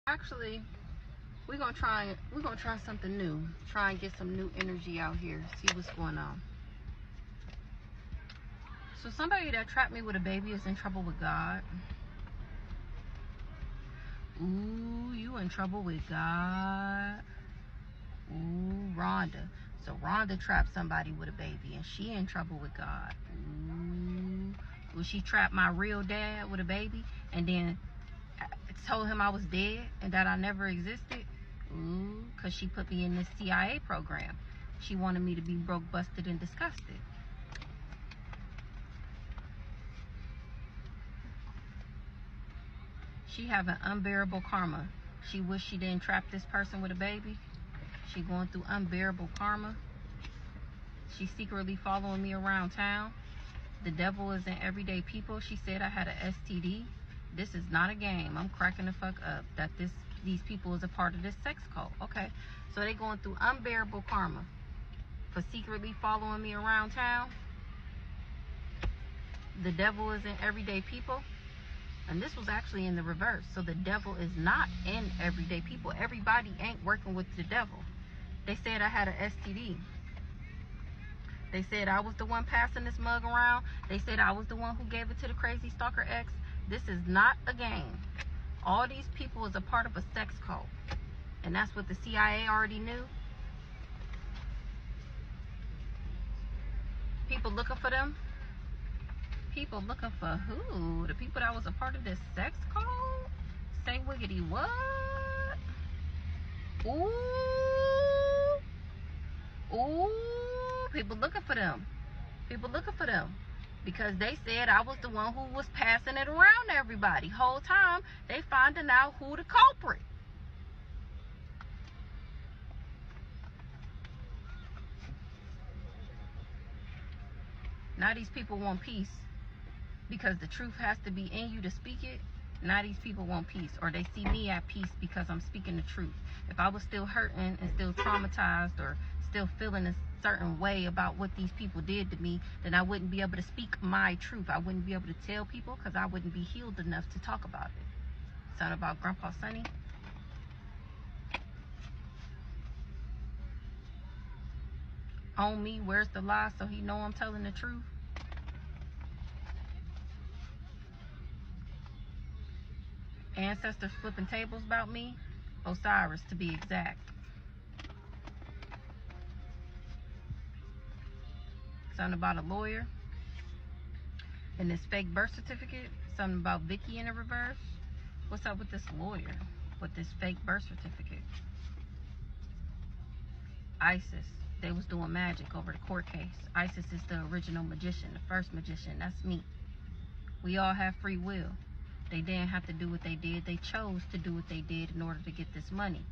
Actually, we're gonna try something new. Try and get some new energy out here. See what's going on. So somebody that trapped me with a baby is in trouble with God. Ooh, you in trouble with God. Ooh, Rhonda. So Rhonda trapped somebody with a baby and she in trouble with God. Ooh. Well, she trapped my real dad with a baby and then told him I was dead and that I never existed. Ooh, because she put me in this CIA program. She wanted me to be broke, busted, and disgusted. She having unbearable karma. She wish she didn't trap this person with a baby. She going through unbearable karma. She's secretly following me around town. The devil is in everyday people. She said I had an STD. This is not a game. I'm cracking the fuck up that these people is a part of this sex cult. Okay, so they going through unbearable karma for secretly following me around town. The devil is in everyday people. And this was actually in the reverse. So the devil is not in everyday people. Everybody ain't working with the devil. They said I had an STD. They said I was the one passing this mug around. They said I was the one who gave it to the crazy stalker ex. This is not a game. All these people is a part of a sex cult. And that's what the CIA already knew. People looking for them. People looking for who? The people that was a part of this sex cult? Say wiggity what? Ooh. Ooh. People looking for them. People looking for them. Because they said I was the one who was passing it around to everybody. Whole time they finding out who the culprit. Now these people want peace. Because the truth has to be in you to speak it. Now these people want peace, or they see me at peace because I'm speaking the truth. If I was still hurting and still traumatized or still feeling a certain way about what these people did to me, then I wouldn't be able to speak my truth. I wouldn't be able to tell people because I wouldn't be healed enough to talk about it. Sound about Grandpa Sonny? On me, where's the lie so he know I'm telling the truth? Ancestors flipping tables about me. Osiris, to be exact. Something about a lawyer. And this fake birth certificate. Something about Vicky in the reverse. What's up with this lawyer? With this fake birth certificate? Isis. They was doing magic over the court case. Isis is the original magician. The first magician. That's me. We all have free will. They didn't have to do what they did. They chose to do what they did in order to get this money.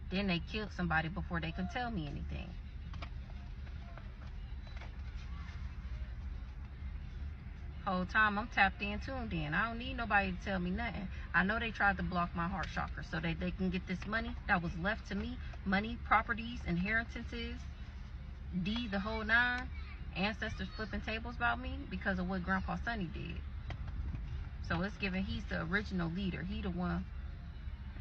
Then they killed somebody before they could tell me anything. Whole time I'm tapped in, tuned in. I don't need nobody to tell me nothing. I know they tried to block my heart chakra so that they can get this money that was left to me. Money, properties, inheritances, deed, the whole nine. Ancestors flipping tables about me because of what Grandpa Sonny did. So it's given he's the original leader. He the one.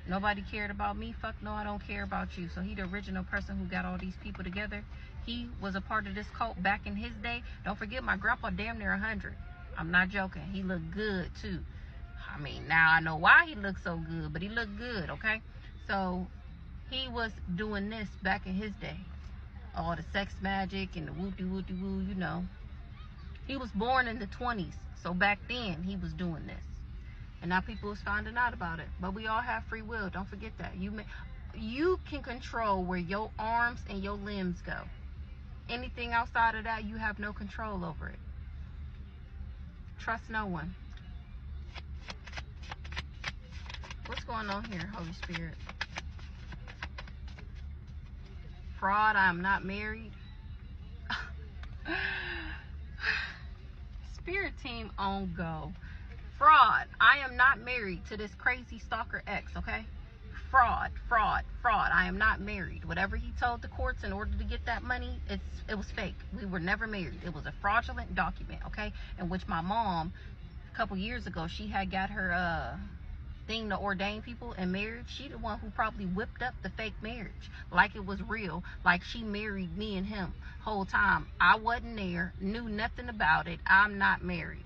Nobody cared about me. Fuck no, I don't care about you. So he the original person who got all these people together. He was a part of this cult back in his day. Don't forget, my grandpa damn near 100. I'm not joking. He looked good too. I mean, now I know why he looked so good, but he looked good, okay? So he was doing this back in his day. All the sex magic and the woo-de-woo-de-woo, you know. He was born in the 20s. So back then, he was doing this. And now people is finding out about it. But we all have free will. Don't forget that. You can control where your arms and your limbs go. Anything outside of that, you have no control over it. Trust no one. What's going on here, Holy Spirit? Fraud, I am not married. Spirit team on go. Fraud, I am not married to this crazy stalker ex, okay? Fraud, fraud, fraud. I am not married. Whatever he told the courts in order to get that money, it was fake. We were never married. It was a fraudulent document, okay? In which my mom, a couple years ago, she had got her thing to ordain people in marriage. She the one who probably whipped up the fake marriage like it was real, like she married me and him whole time. I wasn't there, knew nothing about it. I'm not married.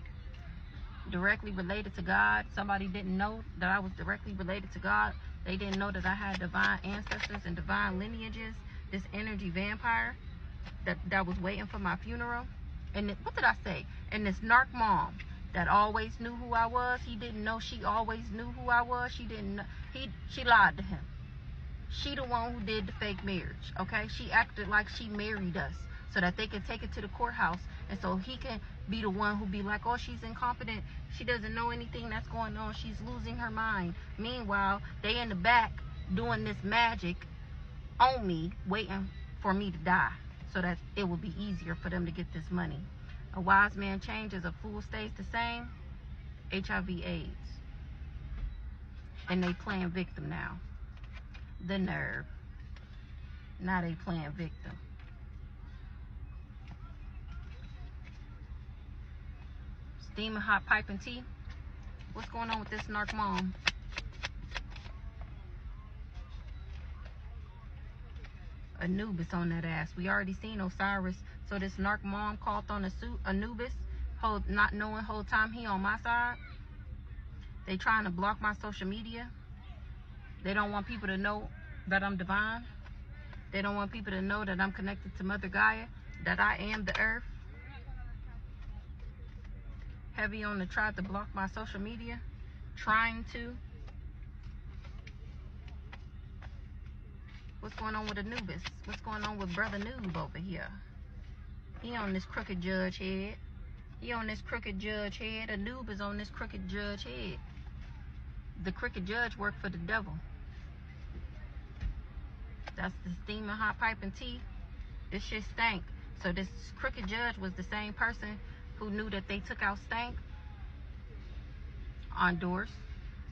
Directly related to God. Somebody didn't know that I was directly related to God. They didn't know that I had divine ancestors and divine lineages. This energy vampire that was waiting for my funeral. And what did I say? And this narc mom that always knew who I was. He didn't know she always knew who I was. She didn't know. She lied to him. She the one who did the fake marriage, okay? She acted like she married us so that they could take it to the courthouse, and so he can be the one who be like, oh, she's incompetent. She doesn't know anything that's going on. She's losing her mind. Meanwhile, they in the back doing this magic on me, waiting for me to die so that it will be easier for them to get this money. A wise man changes, a fool stays the same. HIV/AIDS. And they playing victim now. The nerve. Now they playing victim. Steaming hot pipe and tea. What's going on with this narc mom? Anubis on that ass. We already seen Osiris. So this narc mom called on Anubis, not knowing whole time he on my side. They trying to block my social media. They don't want people to know that I'm divine. They don't want people to know that I'm connected to Mother Gaia, that I am the earth. Heavy on the try to block my social media. Trying to. What's going on with Anubis? What's going on with Brother Noob over here? He on this crooked judge head. He on this crooked judge head. Anubis is on this crooked judge head. The crooked judge worked for the devil. That's the steaming hot pipe and tea. This shit stank. So this crooked judge was the same person who knew that they took out stank on doors.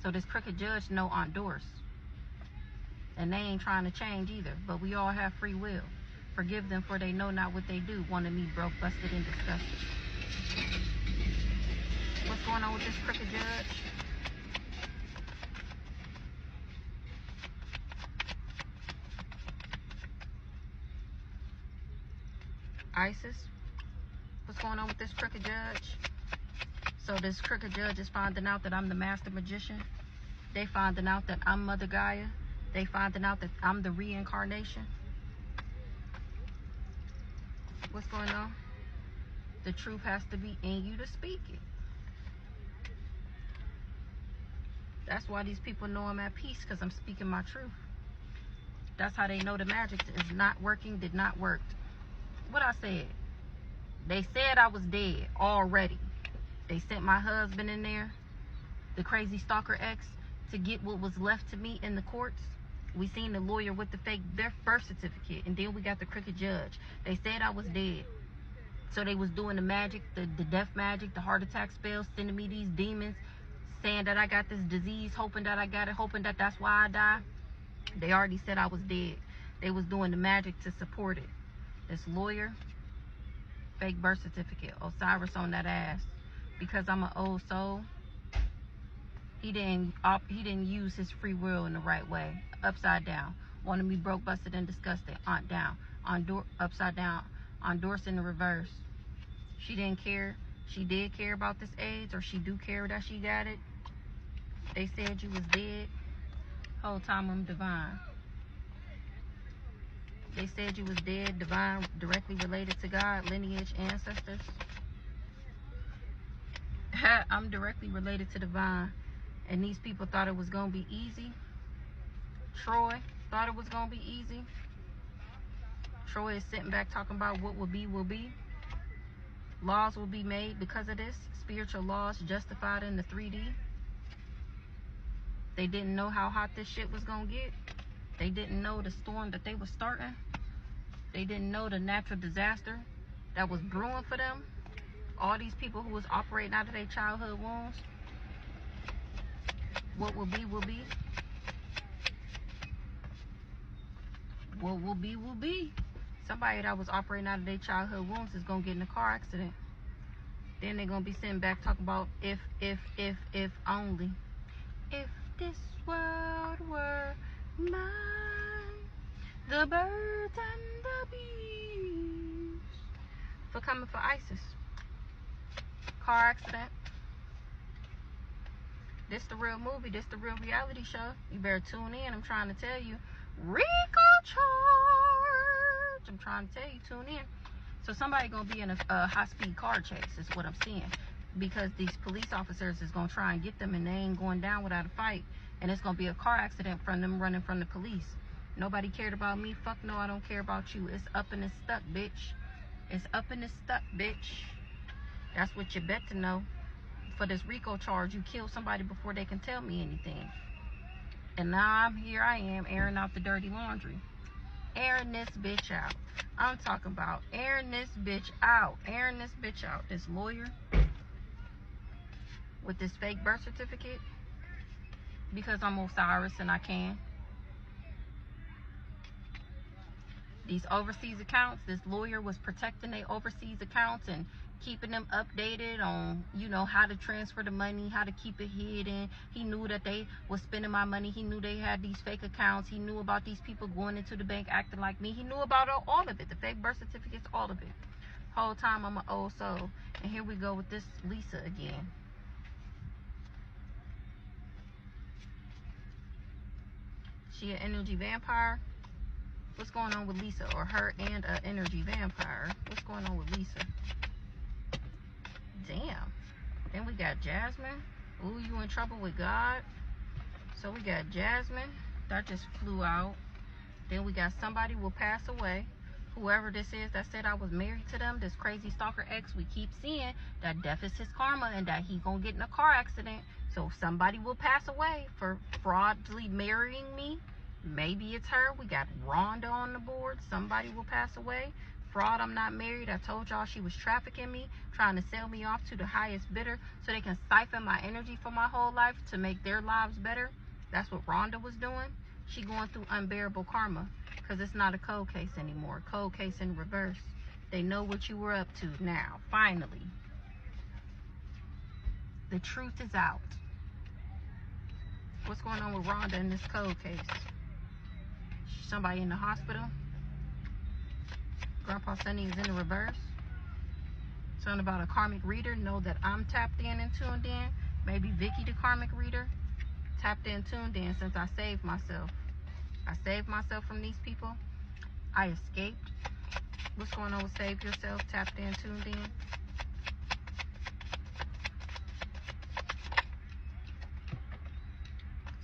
So this crooked judge know on doors. And they ain't trying to change either. But we all have free will. Forgive them for they know not what they do. Wanted me broke, busted, and disgusted. What's going on with this crooked judge? ISIS. What's going on with this crooked judge? So this crooked judge is finding out that I'm the master magician. They finding out that I'm Mother Gaia. They finding out that I'm the reincarnation. What's going on? The truth has to be in you to speak it. That's why these people know I'm at peace, because I'm speaking my truth. That's how they know the magic is not working, did not work. What I said? They said I was dead already. They sent my husband in there, the crazy stalker ex, to get what was left to me in the courts. We seen the lawyer with the fake birth certificate, and then we got the crooked judge. They said I was dead. So they was doing the magic, the death magic, the heart attack spells, sending me these demons, saying that I got this disease, hoping that I got it, hoping that that's why I die. They already said I was dead. They was doing the magic to support it. This lawyer, fake birth certificate, Osiris on that ass. Because I'm an old soul, he didn't use his free will in the right way. Upside down. Wanted me broke, busted, and disgusted. Aunt down. Upside down. Endorsed in the reverse. She didn't care. She did care about this AIDS, or she do care that she got it. They said you was dead. Whole time I'm divine. They said you was dead, divine, directly related to God, lineage, ancestors. I'm directly related to divine. And these people thought it was going to be easy. Troy thought it was going to be easy. Troy is sitting back talking about what will be, will be. Laws will be made because of this. Spiritual laws justified in the 3D. They didn't know how hot this shit was going to get. They didn't know the storm that they were starting. They didn't know the natural disaster that was brewing for them. All these people who was operating out of their childhood wounds. What will be, will be. What will be, will be. Somebody that was operating out of their childhood wounds is going to get in a car accident. Then they're going to be sitting back talking about if only. If this world were mine, the birds and the bees. For coming for ISIS. Car accident. This the real movie. This the real reality show. You better tune in. I'm trying to tell you. Rico charge. I'm trying to tell you. Tune in. So somebody gonna be in a high-speed car chase is what I'm seeing. Because these police officers is gonna try and get them and they ain't going down without a fight. And it's gonna be a car accident from them running from the police. Nobody cared about me. Fuck no, I don't care about you. It's up and it's stuck, bitch. It's up and it's stuck, bitch. That's what you bet to know. For this RICO charge, you killed somebody before they can tell me anything. And now here I am airing out the dirty laundry. Airing this bitch out. I'm talking about airing this bitch out. Airing this bitch out. This lawyer with this fake birth certificate. Because I'm Osiris and I can. These overseas accounts, this lawyer was protecting their overseas accounts and keeping them updated on, you know, how to transfer the money, how to keep it hidden. He knew that they was spending my money. He knew they had these fake accounts. He knew about these people going into the bank acting like me. He knew about all of it, the fake birth certificates, all of it. Whole time I'm an old soul. And here we go with this Lisa again. She an energy vampire. What's going on with Lisa? Or her and an energy vampire. What's going on with Lisa? Damn. Then we got Jasmine. Ooh, you in trouble with God. So we got Jasmine. That just flew out. Then we got somebody will pass away. Whoever this is that said I was married to them, this crazy stalker ex, we keep seeing that death is his karma and that he gonna get in a car accident. So somebody will pass away for fraudulently marrying me. Maybe it's her. We got Rhonda on the board. Somebody will pass away. Fraud, I'm not married. I told y'all she was trafficking me, trying to sell me off to the highest bidder so they can siphon my energy for my whole life to make their lives better. That's what Rhonda was doing. She going through unbearable karma because it's not a cold case anymore. Cold case in reverse. They know what you were up to now. Finally. The truth is out. What's going on with Rhonda in this cold case? Somebody in the hospital. Grandpa Sonny is in the reverse. Something about a karmic reader. Know that I'm tapped in and tuned in. Maybe Vicky the karmic reader. Tapped in, tuned in since I saved myself. I saved myself from these people. I escaped. What's going on with save yourself? Tapped in, tuned in.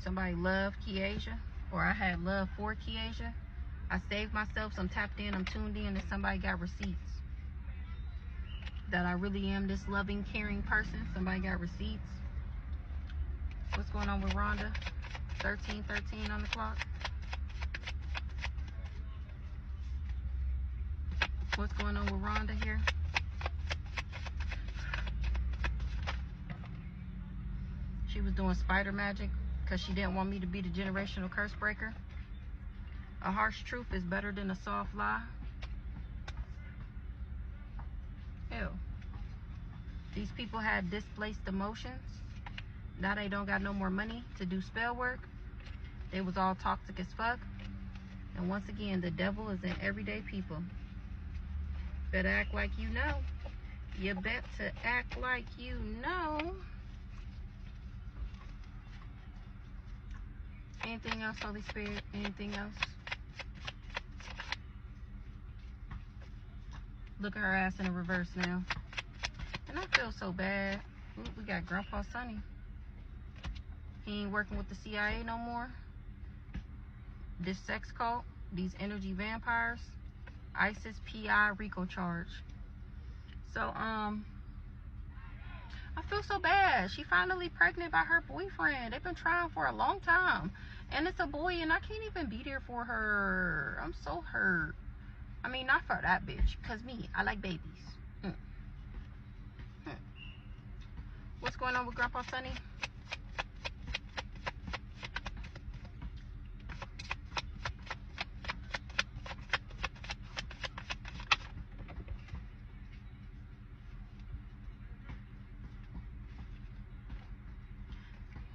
Somebody loved Kiesha. Or I had love for Kiesha. I saved myself, so I'm tapped in, I'm tuned in, and somebody got receipts. That I really am this loving, caring person. Somebody got receipts. What's going on with Rhonda? 13:13 on the clock. What's going on with Rhonda here? She was doing spider magic because she didn't want me to be the generational curse breaker. A harsh truth is better than a soft lie. Ew. These people had displaced emotions. Now they don't got no more money to do spell work. They was all toxic as fuck. And once again, the devil is in everyday people. Better act like you know. You bet to act like you know. Anything else, Holy Spirit? Anything else? Look at her ass in the reverse now. And I feel so bad. Ooh, we got Grandpa Sonny. He ain't working with the CIA no more. This sex cult, these energy vampires, ISIS, PI, RICO charge. So, I feel so bad. She finally pregnant by her boyfriend. They've been trying for a long time. And it's a boy and I can't even be there for her. I'm so hurt. I mean, not for that bitch. Because me, I like babies. What's going on with Grandpa Sonny?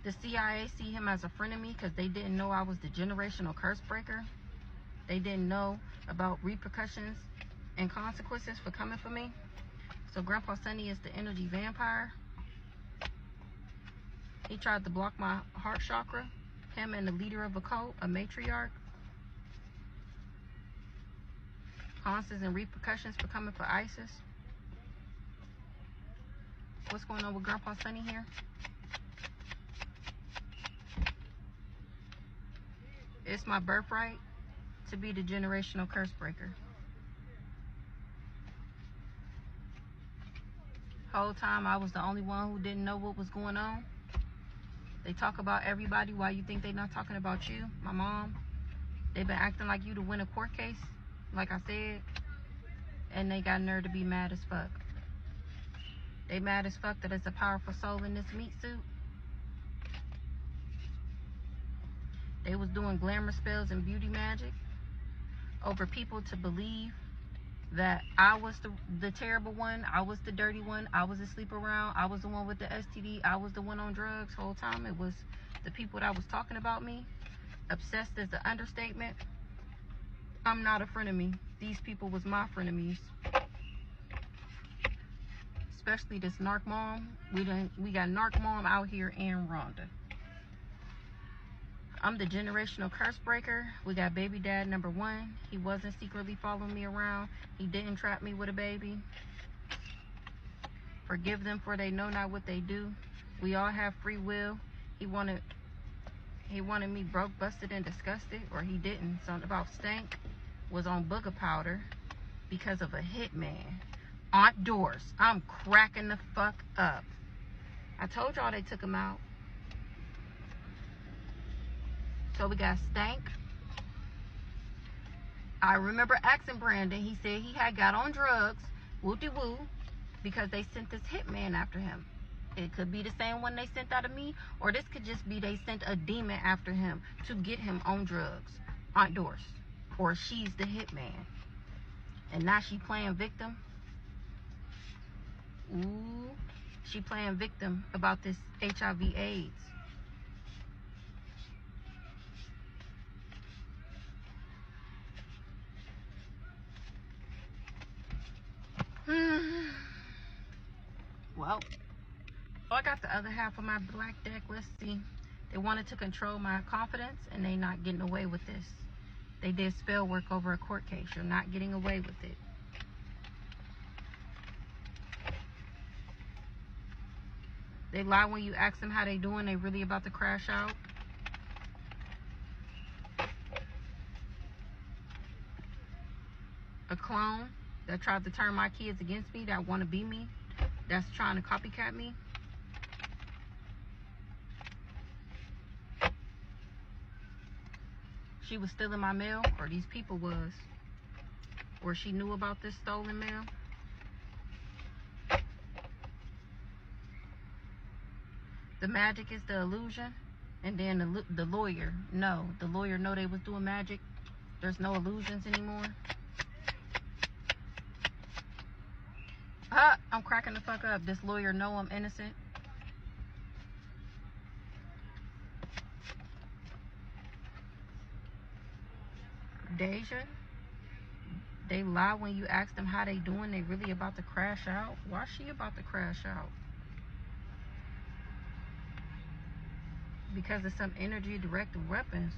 The CIA see him as a friend of me because they didn't know I was the generational curse breaker. They didn't know about repercussions and consequences for coming for me. So Grandpa Sonny is the energy vampire. He tried to block my heart chakra. Him and the leader of a cult, a matriarch. Consequences and repercussions for coming for ISIS. What's going on with Grandpa Sonny here? It's my birthright to be the generational curse breaker. Whole time I was the only one who didn't know what was going on. They talk about everybody. Why you think they not talking about you? My mom. They've been acting like you to win a court case, like I said. And they got nerve to be mad as fuck. They mad as fuck that it's a powerful soul in this meat suit. They was doing glamour spells and beauty magic over people to believe that I was the terrible one, I was the dirty one, I was the sleep around, I was the one with the STD, I was the one on drugs. Whole time it was the people that was talking about me. Obsessed is the understatement. I'm not a frenemy. These people was my frenemies. Especially this narc mom. We got narc mom out here and Rhonda. I'm the generational curse breaker. We got baby dad number 1. He wasn't secretly following me around. He didn't trap me with a baby. Forgive them for they know not what they do. We all have free will. He wanted me broke, busted, and disgusted, or he didn't. Something about stank was on booger powder because of a hitman. Aunt Doris, I'm cracking the fuck up. I told y'all they took him out. So we got Stank. I remember asking Brandon, he said he had got on drugs, woo-de-woo, because they sent this hitman after him. It could be the same one they sent out of me, or this could just be they sent a demon after him to get him on drugs. Aunt Doris. Or she's the hitman. And now she playing victim. Ooh, she playing victim about this HIV AIDS. Well, I got the other half of my black deck. Let's see. They wanted to control my confidence, and they not getting away with this. They did spell work over a court case. You're not getting away with it. They lie when you ask them how they doing. They really about to crash out. A clone that tried to turn my kids against me, that want to be me, that's trying to copycat me. She was stealing my mail, or these people was, or she knew about this stolen mail. The magic is the illusion, and then the lawyer, no, the lawyer know they was doing magic. There's no illusions anymore. I'm cracking the fuck up. This lawyer know I'm innocent. Deja, they lie when you ask them how they doing. They really about to crash out. Why is she about to crash out? Because of some energy directed weapons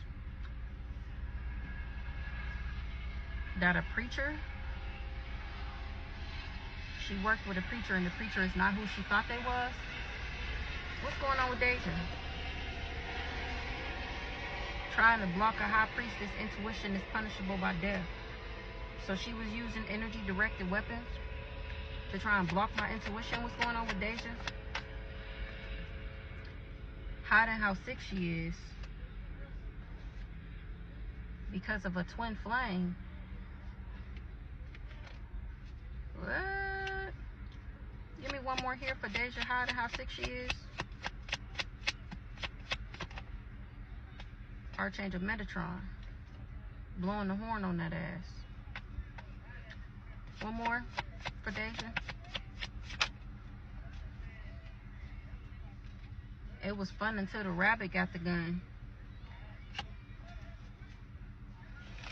that a preacher, she worked with a preacher, and the preacher is not who she thought they was. What's going on with Deja? Trying to block a high priestess intuition is punishable by death. So she was using energy directed weapons to try and block my intuition. What's going on with Deja? Hiding how sick she is because of a twin flame. What? Give me one more here for Deja, hiding how sick she is. Archangel Metatron blowing the horn on that ass. One more for Deja. It was fun until the rabbit got the gun.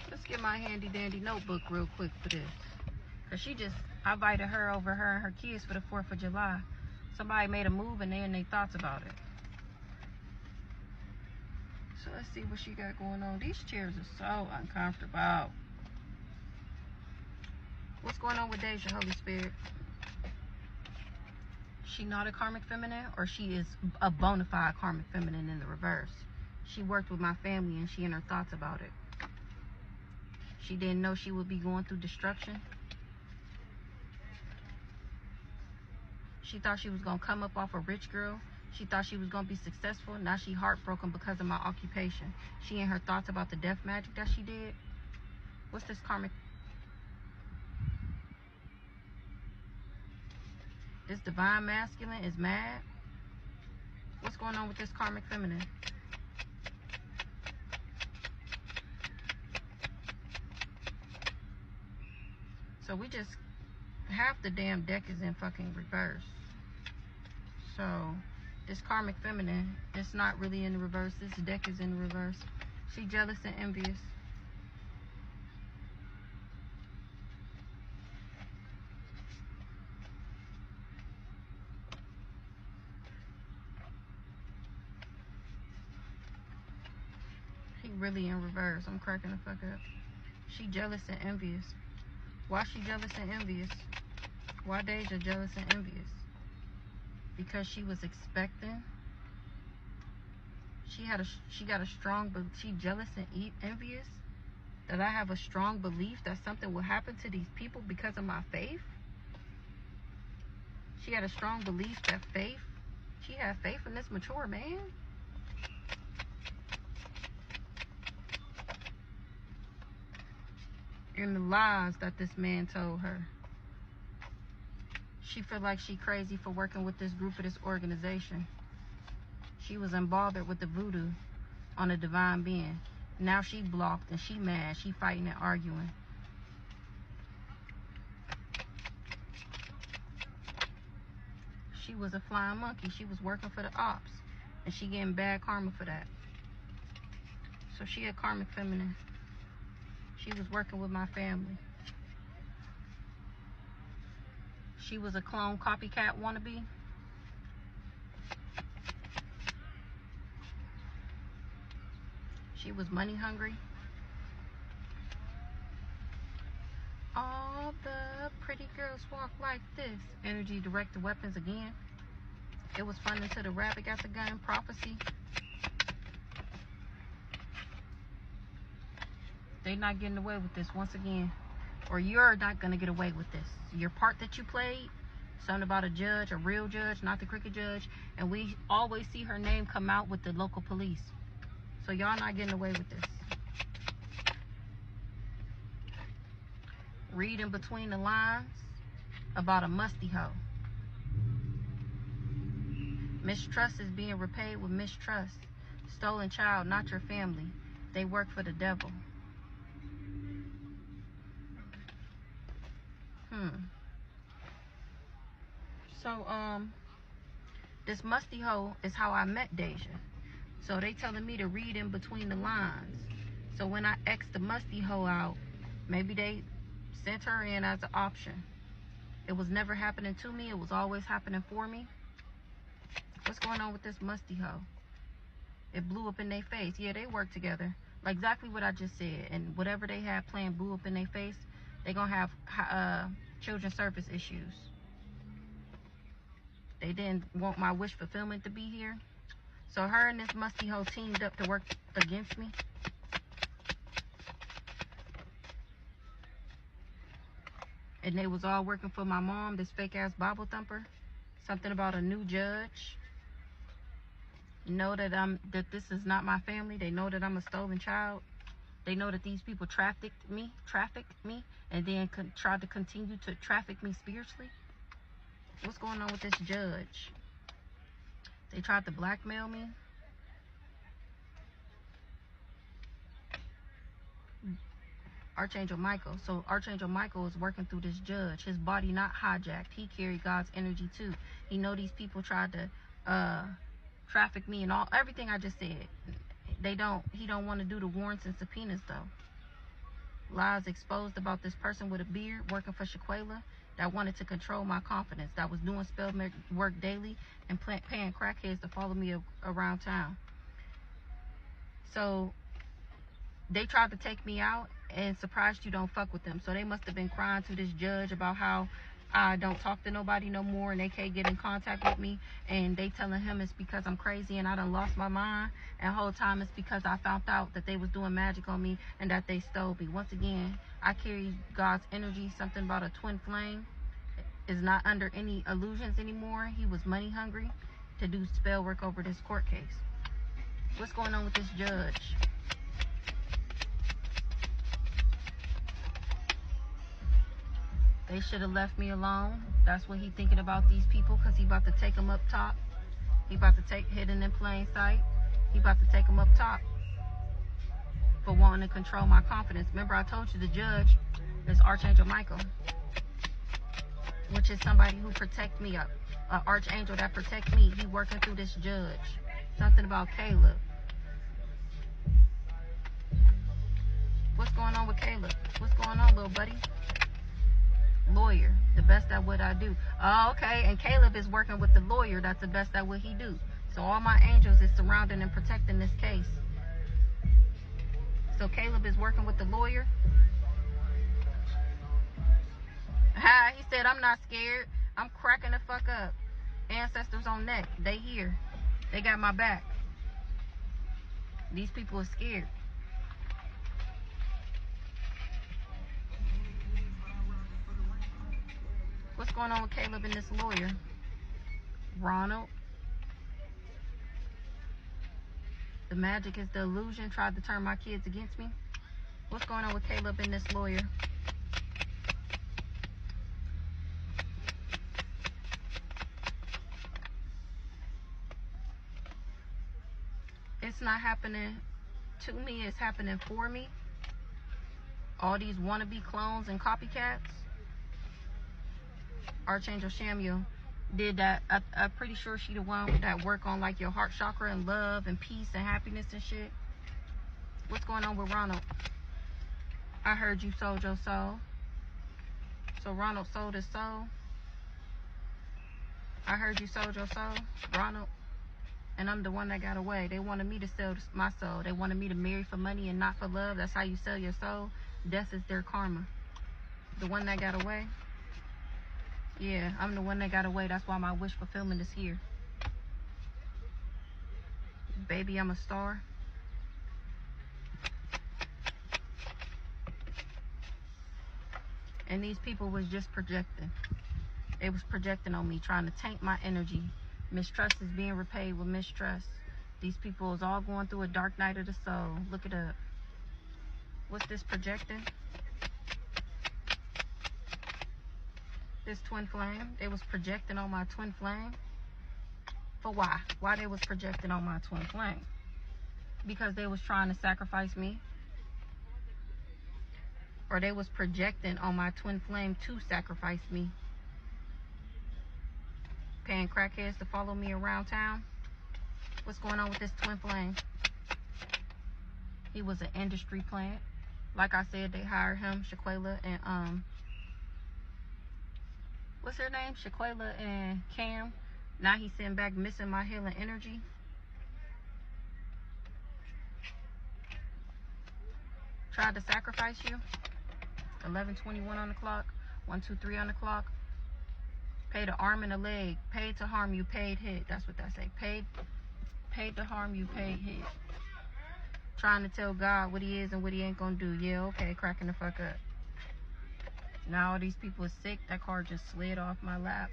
Let's get my handy dandy notebook real quick for this. Cause I invited her over, her and her kids, for the 4th of July. Somebody made a move and they in their thoughts about it. So let's see what she got going on. These chairs are so uncomfortable. What's going on with Deja, Holy Spirit? She not a karmic feminine, or she is a bona fide karmic feminine in the reverse? She worked with my family and she in her thoughts about it. She didn't know she would be going through destruction. She thought she was going to come up off a rich girl. She thought she was going to be successful. Now she heartbroken because of my occupation. She in her thoughts about the death magic that she did. What's this karmic? This divine masculine is mad. What's going on with this karmic feminine? So we just, half the damn deck is in fucking reverse. So this karmic feminine, it's not really in the reverse. This deck is in reverse. She jealous and envious. He really in reverse. I'm cracking the fuck up. She jealous and envious. Why she jealous and envious? Why Deja jealous and envious? Because she was expecting. She got a strong, but she jealous and envious that I have a strong belief that something will happen to these people because of my faith. She had a strong belief that she had faith in this mature man. In the lies that this man told her. She feel like she crazy for working with this group of this organization. She was unbothered with the voodoo on a divine being. Now she blocked and she mad. She fighting and arguing. She was a flying monkey. She was working for the ops. And she getting bad karma for that. So she a karmic feminine. She was working with my family. She was a clone copycat wannabe. She was money hungry. All the pretty girls walk like this. Energy directed weapons again. It was fun until the rabbit got the gun. Prophecy. They're not getting away with this once again. Or you're not going to get away with this. Your part that you played, something about a judge, a real judge, not the cricket judge, and we always see her name come out with the local police. So y'all not getting away with this. Reading between the lines about a musty hoe. Mistrust is being repaid with mistrust. Stolen child, not your family. They work for the devil. So, this musty hoe is how I met Deja. So they telling me to read in between the lines. So when I X'd the musty hoe out, maybe they sent her in as an option. It was never happening to me. It was always happening for me. What's going on with this musty hoe? It blew up in their face. Yeah, they work together. Like exactly what I just said. And whatever they had planned blew up in their face. They're going to have children's service issues. They didn't want my wish fulfillment to be here. So her and this musty hoe teamed up to work against me. And they was all working for my mom, this fake ass Bible thumper. Something about a new judge. Know that this is not my family. They know that I'm a stolen child. They know that these people trafficked me, and then tried to continue to traffic me spiritually. What's going on with this judge? They tried to blackmail me. Archangel Michael. So Archangel Michael is working through this judge. His body not hijacked. He carried God's energy too. He know these people tried to traffic me and everything I just said. He don't want to do the warrants and subpoenas though. Lies exposed about this person with a beard working for Shaquela that wanted to control my confidence, that was doing spell work daily and paying crackheads to follow me around town. So they tried to take me out, and surprised you don't fuck with them. So they must have been crying to this judge about how I don't talk to nobody no more and they can't get in contact with me, and they telling him it's because I'm crazy and I done lost my mind, and the whole time it's because I found out that they was doing magic on me and that they stole me. Once again, I carry God's energy. Something about a twin flame is not under any illusions anymore. He was money hungry to do spell work over this court case. What's going on with this judge? They should have left me alone. That's what he thinking about these people, because he about to take them up top. He about to take hidden in plain sight. He about to take them up top for wanting to control my confidence. Remember, I told you the judge is Archangel Michael, which is somebody who protect me, an archangel that protect me. He working through this judge. Something about Caleb. What's going on with Caleb? What's going on, little buddy? Lawyer, the best at what I do. Oh, okay. And Caleb is working with the lawyer that's the best at what he do. So all my angels is surrounding and protecting this case. So Caleb is working with the lawyer. Ha, he said, I'm not scared. I'm cracking the fuck up. Ancestors on neck. They here. They got my back. These people are scared. What's going on with Caleb and this lawyer? Ronald. The magic is the illusion. Tried to turn my kids against me. What's going on with Caleb and this lawyer? It's not happening to me. It's happening for me. All these wannabe clones and copycats. Archangel Samuel did that. I'm pretty sure she the one that work on like your heart chakra and love and peace and happiness and shit. What's going on with Ronald? I heard you sold your soul. So Ronald sold his soul. I heard you sold your soul, Ronald. And I'm the one that got away. They wanted me to sell my soul. They wanted me to marry for money and not for love. That's how you sell your soul. Death is their karma. The one that got away. Yeah, I'm the one that got away. That's why my wish fulfillment is here. Baby, I'm a star. And these people was just projecting. They was projecting on me, trying to taint my energy. Mistrust is being repaid with mistrust. These people is all going through a dark night of the soul. Look it up. What's this projecting? This twin flame. They was projecting on my twin flame. For why? Why they was projecting on my twin flame? Because they was trying to sacrifice me. Or they was projecting on my twin flame to sacrifice me. Paying crackheads to follow me around town. What's going on with this twin flame? He was an industry plant. Like I said, they hired him, Shaquela and what's her name? Shaquela and Cam. Now he's sitting back missing my healing energy. Tried to sacrifice you. 11:21 on the clock. 1:23 on the clock. Paid an arm and a leg. Paid to harm you, paid hit. That's what that say. Paid to harm you, paid hit. Trying to tell God what he is and what he ain't gonna do. Yeah, okay, cracking the fuck up. Now all these people are sick. That card just slid off my lap.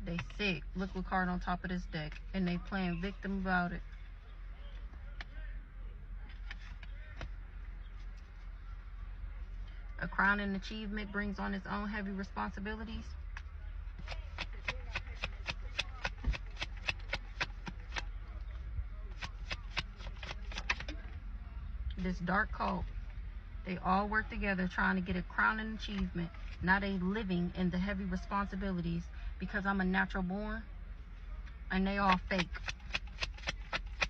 They sick. Look what card on top of this deck. And they playing victim about it. A crowning achievement brings on its own heavy responsibilities. This dark cult, they all work together trying to get a crowning achievement. Now they living in the heavy responsibilities because I'm a natural born. And they all fake.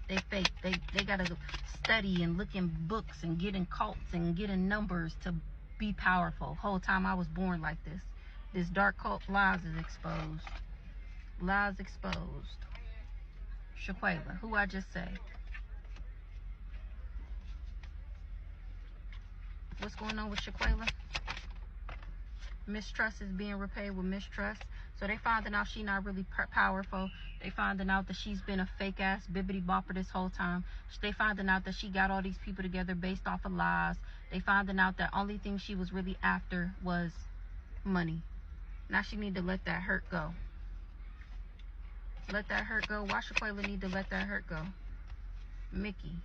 They fake. They gotta study and look in books and get in cults and get in numbers to be powerful. Whole time I was born like this. This dark cult lies is exposed. Lies exposed. Shaquela, who I just say? What's going on with Shaquela? Mistrust is being repaid with mistrust. So they finding out she not really powerful. They finding out that she's been a fake ass bibbity bopper this whole time. They finding out that she got all these people together based off of lies. They finding out that only thing she was really after was money. Now she need to let that hurt go. Let that hurt go. Why Shaquela need to let that hurt go? Mickey.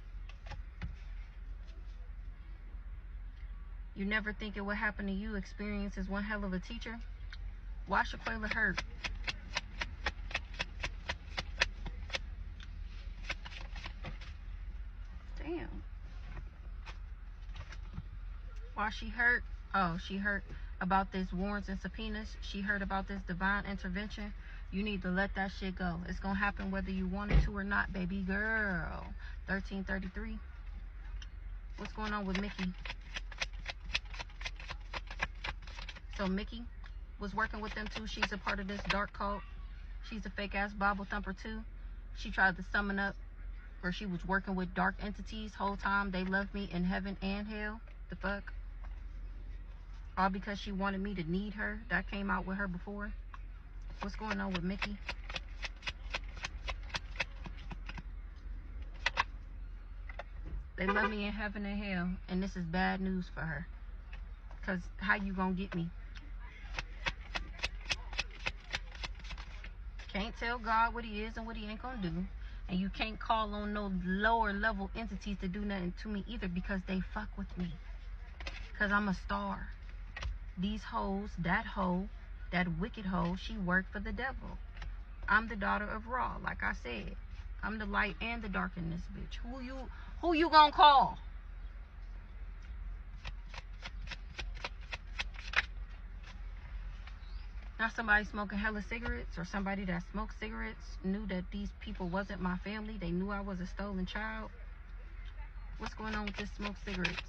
You never think it would happen to you. Experience is one hell of a teacher. Why Shaquela hurt? Damn. Why she hurt? Oh, she hurt about this warrants and subpoenas. She heard about this divine intervention. You need to let that shit go. It's gonna happen whether you want it to or not, baby girl. 1333. What's going on with Mickey? So Mickey was working with them too. She's a part of this dark cult. She's a fake ass Bible thumper too. She tried to summon up, or she was working with dark entities whole time. They loved me in heaven and hell. The fuck? All because she wanted me to need her. That came out with her before. What's going on with Mickey? They love me in heaven and hell, and this is bad news for her. Cause how you gonna get me? Can't tell God what he is and what he ain't gonna do. And you can't call on no lower level entities to do nothing to me either, because they fuck with me. Cause I'm a star. These hoes, that hoe, that wicked hoe, she worked for the devil. I'm the daughter of Ra, like I said. I'm the light and the dark in this bitch. Who you gonna call? Now somebody smoking hella cigarettes, or somebody that smoked cigarettes knew that these people wasn't my family. They knew I was a stolen child. What's going on with this smoked cigarettes?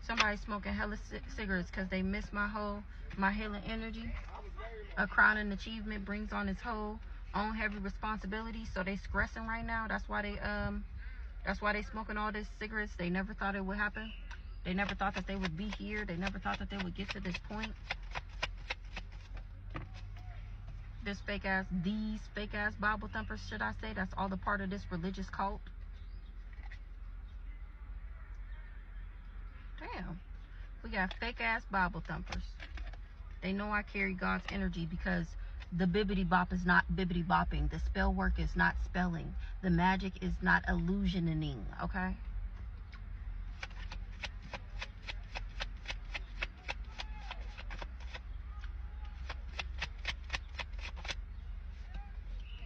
Somebody smoking hella cigarettes because they miss my healing energy. A crowning achievement brings on its whole own heavy responsibility. So they stressing right now. That's why they smoking all these cigarettes. They never thought it would happen. They never thought that they would be here. They never thought that they would get to this point. These fake ass Bible thumpers, should I say? That's all a part of this religious cult. Damn. We got fake ass Bible thumpers. They know I carry God's energy because the bibbity bop is not bibbity bopping. The spell work is not spelling. The magic is not illusioning, okay?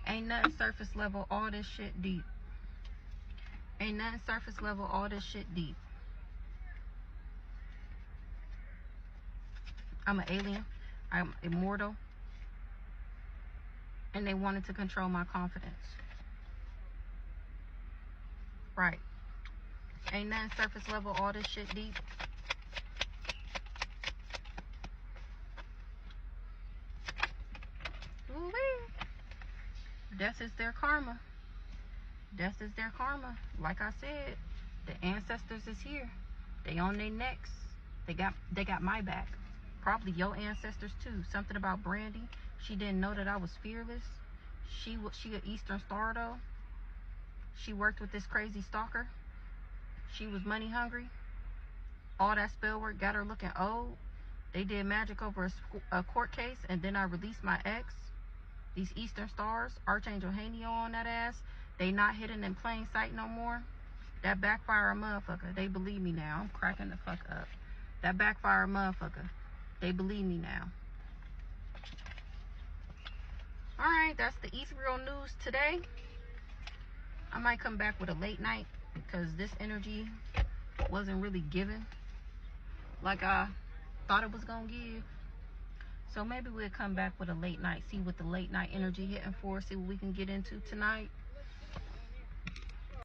Ain't nothing surface level, all this shit deep. Ain't nothing surface level, all this shit deep. I'm an alien. I'm immortal. And they wanted to control my confidence. Right. Ain't nothing surface level, all this shit deep. Ooh-wee. Death is their karma. Death is their karma. Like I said, the ancestors is here. They on their necks. They got my back. Probably your ancestors too. Something about Brandy. She didn't know that I was fearless. She an Eastern Star though. She worked with this crazy stalker. She was money hungry. All that spell work got her looking old. They did magic over a court case, and then I released my ex. These Eastern Stars, Archangel Haniel on that ass. They not hidden in plain sight no more. That backfire motherfucker. They believe me now. I'm cracking the fuck up. That backfire motherfucker. They believe me now. Alright, that's the ethereal news today. I might come back with a late night because this energy wasn't really given. like I thought it was gonna give. So maybe we'll come back with a late night, see what the late night energy hitting for, see what we can get into tonight.